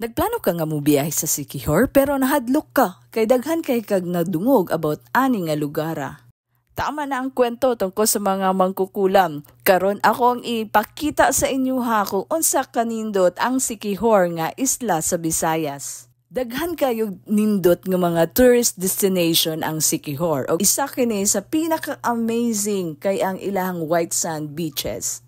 Nagplano ka nga mobiyahe sa Siquijor pero nahadlok ka kay daghan kay kag nadungog about ani nga lugara. Tama na ang kwento tungkol sa mga mangkukulam. Karon ako ang ipakita sa inyo ha kung unsa kanindot ang Siquijor nga isla sa Visayas. Daghan kayo nindot nga mga tourist destination ang Siquijor o isa kini sa pinaka-amazing kay ang ilang white sand beaches.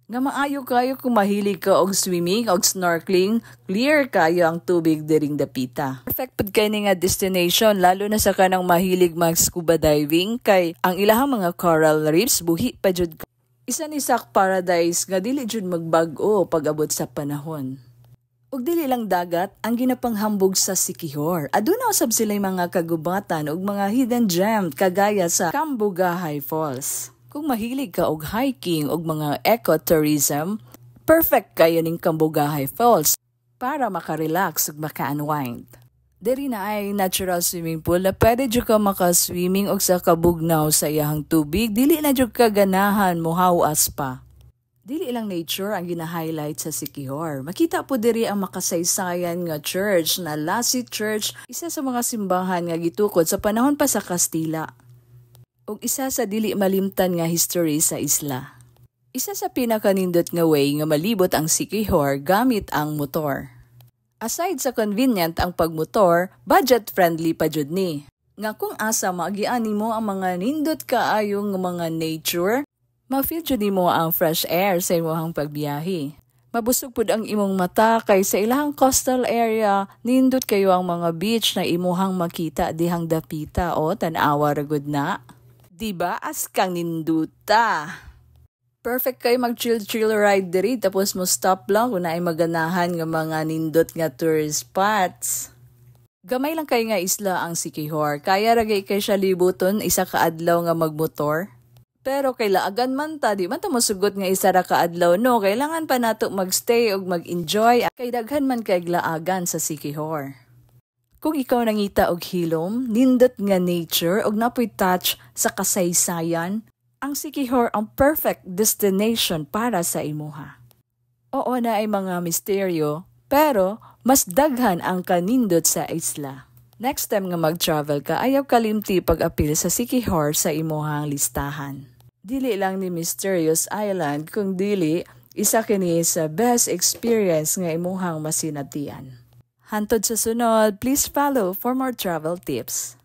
Nga maayo kayo kung mahilig ka og swimming og snorkeling, clear kayo ang tubig diring dapita. Perfect pud kay ni nga destination lalo na sa kanang mahilig mag scuba diving kay ang ilahang mga coral reefs buhi pa jud. Isa ni sak paradise nga dili jud magbag-o pag-abot sa panahon. Ug dili lang dagat ang ginapanghambog sa Siquijor. Aduna usab sila'y mga kagubatan ug mga hidden gem kagaya sa Cambugahay Falls. Kung mahilig ka og hiking og mga ecotourism, perfect kayo ning Cambugahay Falls para makarelax ug maka-unwind. Diri na ay natural swimming pool na pwede jud ka maka-swimming og sa kabugnaw sa iyahang tubig, dili na jud ka ganahan mohawas pa. Dili lang nature ang gina-highlight sa Siquijor. Makita po diri ang makasaysayan nga church na Lassie Church, isa sa mga simbahan nga gitukod sa panahon pa sa Kastila. Ug isa sa dili malimtan nga history sa isla. Isa sa pinakanindot nga way nga malibot ang Siquijor gamit ang motor. Aside sa convenient ang pagmotor, budget-friendly pa jud ni. Nga kung asa maagian nimo ang mga nindot kaayong mga nature, ma-feel jud nimo ang fresh air sa imong pagbiyahe. Mabusog pud ang imong mata kay sa ilahang coastal area, nindot kayo ang mga beach na imuhang makita dihang dapita o tan-awa ra gud na. Diba as kang ninduta? Perfect kayo mag-chill ride diri tapos mo stop lang kung naay maganahan nga mga nindot nga tourist spots. Gamay lang kayo nga isla ang Siquijor, kaya ragay kay siya libuton isa ka adlaw nga magmotor. Pero kailaagan man ta, di man ta mosugot nga isa ra ka adlaw no, kailangan pa nato magstay ug mag-enjoy kay daghan man kay laagan sa Siquijor. Kung ikaw nangita og hilom, nindot nga nature ug napoy touch sa kasaysayan, ang Siquijor ang perfect destination para sa imuha. Oo na ay mga misteryo, pero mas daghan ang kanindot sa isla. Next time nga mag-travel ka, ayaw kalimti pag-apil sa Siquijor sa imuhang listahan. Dili lang ni Mysterious Island, kung dili, isa kini sa best experience nga imuhang masinatian. Hantod sa sunod, please follow for more travel tips.